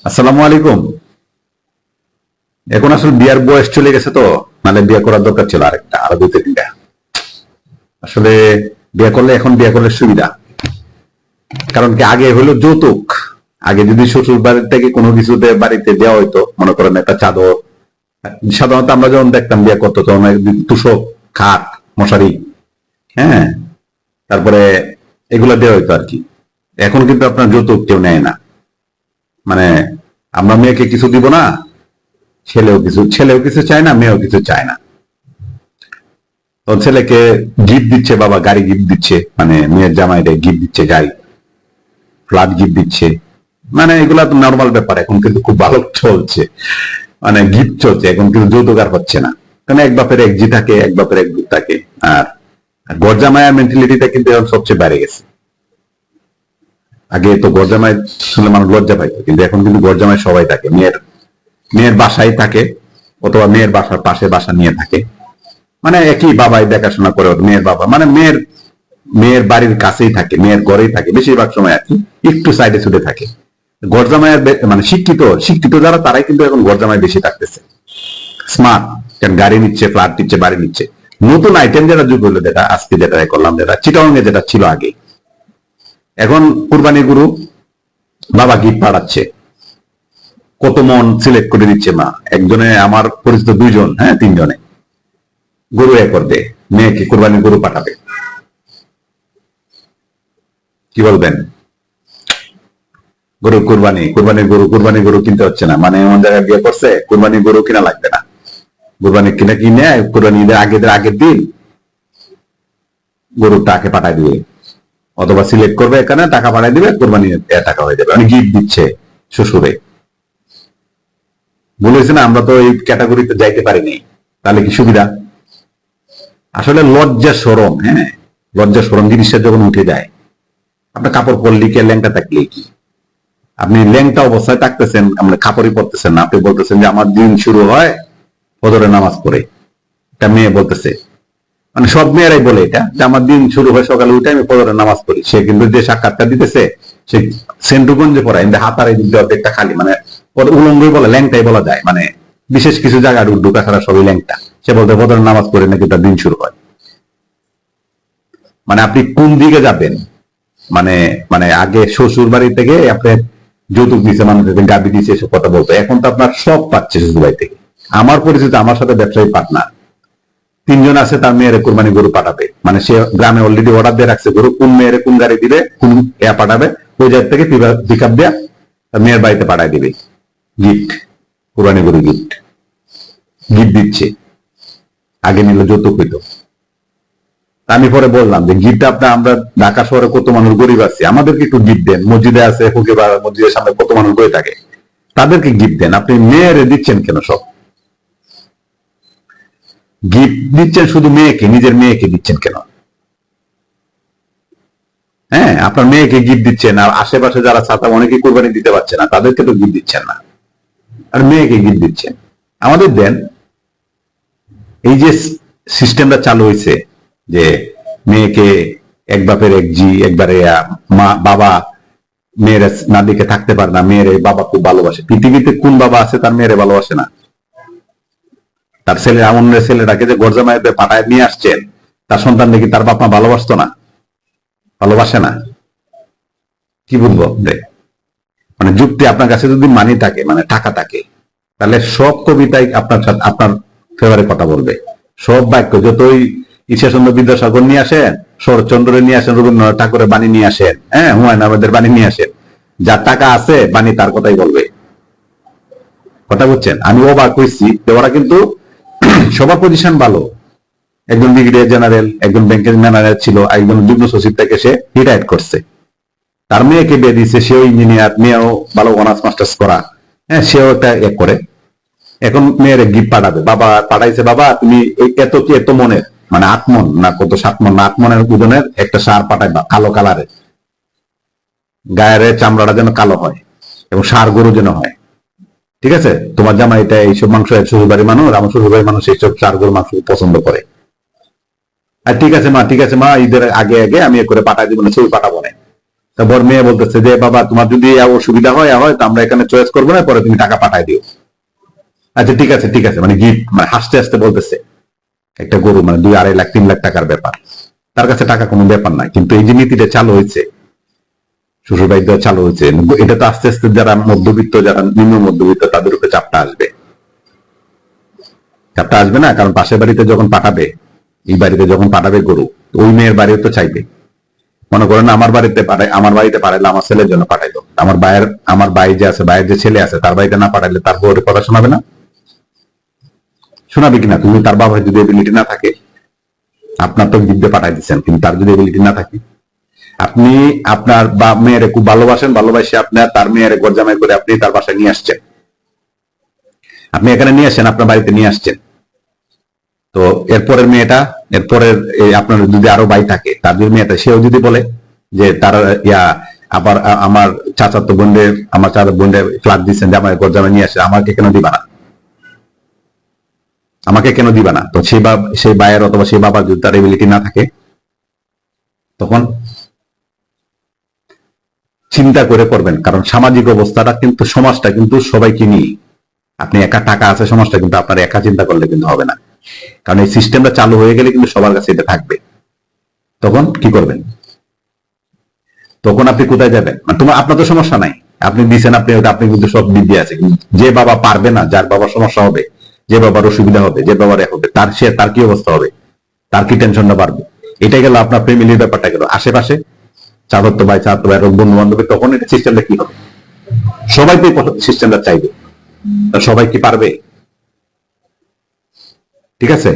আসসালামু আলাইকুম। এখন আসলে বিয়ার বয়স চলে গেছে, তো মানে বিয়ে করার দরকার ছিল আরেকটা, আরো দুই তিনটা। আসলে বিয়ে করলে সুবিধা। কারণ কি, আগে হলো যৌতুক। আগে যদি শ্বশুর বাড়ির থেকে কোনো কিছুতে বাড়িতে দেওয়া হইতো, মনে করেন একটা চাদর, সাধারণত আমরা যখন দেখতাম বিয়ে করতো তখন তুষক, খাট, মশারি, হ্যাঁ, তারপরে এগুলা দেওয়া হইতো আর কি। এখন কিন্তু আপনার যৌতুক কেউ নেয় না। মানে আমরা মেয়েকে কিছু দিব না, ছেলেও কিছু চায় না, মেয়েও কিছু চায় না। তো ছেলেকে গিফট দিচ্ছে, বাবা গাড়ি গিফট দিচ্ছে, মানে মেয়ের জামাইরে গিফট দিচ্ছে, গাড়ি, ফ্ল্যাট গিফট দিচ্ছে। মানে এগুলা তো নর্মাল ব্যাপার, এখন কিন্তু খুব ভালো চলছে। মানে গিফট চলছে এখন, কিন্তু যৌতুক আর হচ্ছে না। কারণ এক বাপের এক জি থাকে, এক বাপের এক দুধ থাকে। আর গরজামায়ার মেন্টালিটিটা কিন্তু এখন সবচেয়ে বেড়ে গেছে। আগে তো গরজামাই শুনলে মানুষ লজ্জা পাইতো, কিন্তু এখন কিন্তু গরজামাই সবাই থাকে। মেয়ের বাসায় থাকে, অথবা মেয়ের বাসার পাশে বাসা নিয়ে থাকে। মানে একই বাবাই দেখাশোনা করে, মেয়ের বাবা মানে মেয়ের বাড়ির কাছেই থাকে, মেয়ের ঘরেই থাকে বেশিরভাগ সময় আর কি, একটু সাইডে ছুটে থাকে। গরজামায়ের মানে শিক্ষিত যারা, তারাই কিন্তু এখন গরজামায় বেশি থাকতেছে, স্মার্ট। কারণ গাড়ি নিচ্ছে, ফ্ল্যাট নিচ্ছে, বাড়ি নিচ্ছে। নতুন আইটেম যেটা যুগ হলো, যেটা আজকে যেটা করলাম, যেটা চিটাগাঙে যেটা ছিল আগে, এখন কুরবানি গরু বাবা গিফট পাঠাচ্ছে, কত মন সিলেক্ট করে দিচ্ছে মা। একজনে, আমার পরিচিত দুইজন, হ্যাঁ তিনজনে গরু একর দে, মেয়েকে কুরবানি গরু পাঠাবে। কি বলবেন? কুরবানি গরু কিনতে হচ্ছে না, মানে এমন জায়গায় বিয়ে করছে কুরবানি গরু কিনা লাগবে না। কুরবানি কিনে কুরবানি ঈদের আগের দিন গরুর টাকে পাঠাই দিবে, অথবা সিলেক্ট করবে এখানে, টাকা পাঠাই দিবে, কোরবানি টাকা হয়ে যাবে। মানে গিফট দিচ্ছে শ্বশুরে। বলেছে না, আমরা তো এই ক্যাটাগরিতে যাইতে পারিনি, তাহলে কি সুবিধা? আসলে লজ্জা সরম, হ্যাঁ, লজ্জা সরম জিনিসটা যখন উঠে যায়, আপনার কাপড় পরলি কি, ল্যাংটা থাকলে কি, আপনি ল্যাংটা অবস্থায় থাকতেছেন, আমরা কাপড়ই পরতেছেন না, আপনি বলতেছেন যে আমার দিন শুরু হয় ফজরের নামাজ পড়ে। একটা মেয়ে বলতেছে, মানে সব মেয়েরাই বলে এটা, যে আমার দিন শুরু হয় সকালে উঠে আমি ফজরের নামাজ পড়ি। সে কিন্তু যে সাক্ষাৎটা দিতেছে, সে সেন্টুগঞ্জে পড়ায়, কিন্তু হাতার এই দিকটা অর্ধেকটা খালি, মানে উলঙ্গই বলে, ল্যাংটাই বলা যায়। মানে বিশেষ কিছু জায়গায় ঢুকা ছাড়া সবই ল্যাংটা। সে বলতে ফজরের নামাজ পড়ে নাকি তার দিন শুরু হয়। মানে আপনি কোন দিকে যাবেন? মানে মানে আগে শ্বশুর বাড়ি থেকে আপনি যৌতুক দিচ্ছে, মানুষকে গাবি দিচ্ছে, এসব কথা বলতো। এখন তো আপনার সব পাচ্ছে শ্বশুর বাড়ি থেকে। আমার পরিচিত, আমার সাথে ব্যবসায়ী পার্টনার তিনজন আছে, তার মেয়েরে কোরবানি গরু পাঠাবে। মানে সে গ্রামে অলরেডি অর্ডার দিয়ে রাখছে, গরু কোন মেয়েরে কোন গাড়ি দিবে, কোন পাঠাবে, ওই জায়গা থেকে পিক আপ দেয়া তার মেয়ের বাড়িতে পাঠায় দিবে। গিফট, কোরবানি গরু গিফট দিচ্ছে। আগে নিলে যৌতুক হইতো। আমি পরে বললাম যে গিফট আপনার, আমরা ঢাকা শহরে কত মানুষ গরিব আছে, আমাদেরকে একটু গিফট দেন। মসজিদে আছে, মসজিদের সামনে কত মানুষ গড়ে থাকে, তাদেরকে গিফট দেন। আপনি মেয়েরে দিচ্ছেন কেন? সব গিফট দিচ্ছেন শুধু মেয়েকে, নিজের মেয়েকে দিচ্ছেন কেন? হ্যাঁ, আপনার মেয়েকে গিফট দিচ্ছেন, আর আশেপাশে যারা ছাতা, অনেকে কোরবানি দিতে পারছে না, তাদেরকে তো গিফট দিচ্ছেন না, আর মেয়েকে গিফট দিচ্ছেন। আমাদের দেন। এই যে সিস্টেমটা চালু হয়েছে, যে মেয়েকে এক বাপের এক জি, একবারে মা বাবা মেয়ের না দিকে থাকতে পারে না, মেয়ের বাবা খুব ভালোবাসে। পৃথিবীতে কোন বাবা আছে তার মেয়েরে ভালোবাসে না? তার ছেলে, এমন ছেলেটাকে যে গরজামাইতে পাঠায় নিয়ে আসছেন, তার সন্তান দেখি তার বাপ মা ভালোবাসতো না? ভালোবাসে না? কি বলবো আপনাদের? মানে যুক্তি আপনার কাছে যদি মানি থাকে, মানে টাকা থাকে, তাহলে সব কবিতাই আপনার সাথে, আপনার ফেভারে কথা বলবে। সব বাক্য, যতই ঈশ্বরচন্দ্র বিদ্যাসাগর নিয়ে আসেন, শরৎচন্দ্রের নিয়ে আসেন, রবীন্দ্রনাথ ঠাকুরের বাণী নিয়ে আসেন, হ্যাঁ, হুমায়ুন আহমেদের বাণী নিয়ে আসেন, যার টাকা আছে বাণী তার কথাই বলবে। কথা বুঝছেন? আমি অবাক হয়েছি যে ওরা কিন্তু সবার পজিশন ভালো। একজন ব্রিগেডিয়ার জেনারেল, একজন ব্যাংকের ম্যানেজার ছিল, একজন যুগ্ম সচিব থেকে সে রিটায়ার করছে। তার মেয়েকে বিয়ে দিচ্ছে, সেও ইঞ্জিনিয়ার, মেয়েও ভালো অনার্স মাস্টার্স করা, হ্যাঁ, সেও একটা করে। এখন মেয়ের গিফট পাঠাবে, বাবা পাঠাইছে, বাবা তুমি এত কি এত মনের, মানে 8 মন না কত, 7 মন না 8 মনের ওজনের একটা সার পাঠাইবা, কালো কালারের, গায়ের চামড়াটা যেন কালো হয়, এবং সার গরু যেন হয়। ঠিক আছে, তোমার জামা এটা এইসব মাংস, শ্বশুরবাড়ির মানুষ, আমার শ্বশুরবাড়ির মানুষ এইসব সার গরু মাংস পছন্দ করে। আর ঠিক আছে মা, ঈদের আগে আগে আমি করে পাঠাই দিব না, ছবি পাঠাবো না। তারপর মেয়ে বলতেছে যে বাবা তোমার যদি অসুবিধা হয় তো আমরা এখানে চয়েস করবো না, পরে তুমি টাকা পাঠাই দিও। আচ্ছা ঠিক আছে ঠিক আছে, মানে গিফট, মানে হাসতে হাসতে বলতেছে একটা গরু মানে 2-2.5 লাখ 3 লাখ টাকার ব্যাপার, তার কাছে টাকা কোনো ব্যাপার না। কিন্তু এই যে নীতিটা চালু হয়েছে, শ্বশুর বাড়িতে চালু হয়েছে, এটা তো আস্তে আস্তে যারা মধ্যবিত্ত, যারা নিম্ন মধ্যবিত্ত, তাদের উপরে চাপটা আসবে। চাপটা আসবে না, কারণ পাশের বাড়িতে যখন পাঠাবে, এই বাড়িতে যখন পাঠাবে গরু, ওই মেয়ের বাড়িও তো চাইবে। মনে করেন আমার বাড়িতে পাঠাইলে আমার ছেলের জন্য পাঠাইলো, আমার ভাই যে আছে, ভাইয়ের যে ছেলে আছে, তার বাড়িতে না পাঠাইলে তার বউয়ের কথা শোনাবে না? শোনাবে কিনা? তুমি তার বাবার যদি এবিলিটি না থাকে, আপনার তো গিফটে পাঠাই দিচ্ছেন, কিন্তু তার যদি এবিলিটি না থাকে, আপনি আপনার মেয়েরে খুব ভালোবাসেন, ভালোবাসে আপনার তার মেয়েরে গরজামাই করে আপনি তার বাসায় নিয়ে আসছেন, আপনি এখানে নিয়ে আসছেন, আপনার বাড়িতে নিয়ে আসছেন। তো এরপরের মেয়েটা, এরপরের আপনার যদি আরো ভাই থাকে, তার যদি মেয়েটা, সেও যদি বলে যে তার আবার আমার চাচাতো বোনের, আমার চাচাতো বোনের ফ্ল্যাট দিচ্ছেন, যে আমার গরজামাই নিয়ে আসে, আমাকে কেন দিবা না? আমাকে কেন দিবা না? তো সেই ভাইয়ের অথবা সেই বাবার যদি তার এবিলিটি না থাকে, তখন চিন্তা করে করবেন। কারণ সামাজিক অবস্থাটা কিন্তু, সমাজটা কিন্তু সবাইকে নিয়ে, আপনি একা টাকা আছে, সমাজটা কিন্তু আপনার একা চিন্তা করলে কিন্তু হবে না। কারণ এই সিস্টেমটা চালু হয়ে গেলে কিন্তু সবার কাছে এটা থাকবে। তখন কি করবেন? তখন আপনি কোথায় যাবেন? মানে আপনার তো সমস্যা নাই, আপনি দিচ্ছেন, আপনি কিন্তু সব দিক দিয়ে আছে। যে বাবা পারবে না, যার বাবার সমস্যা হবে, যে বাবার অসুবিধা হবে, যে বাবার হবে, তার কি অবস্থা হবে? তার কি টেনশনটা বাড়বে? এটা গেল আপনার ফ্যামিলির ব্যাপারটা গেল। আশেপাশে চাচাতো ভাই, বন্ধু বান্ধব, তখন এটা সিস্টেমটা কি হবে? সবাই তো সিস্টেমটা চাইবে, সবাই কি পারবে? ঠিক আছে।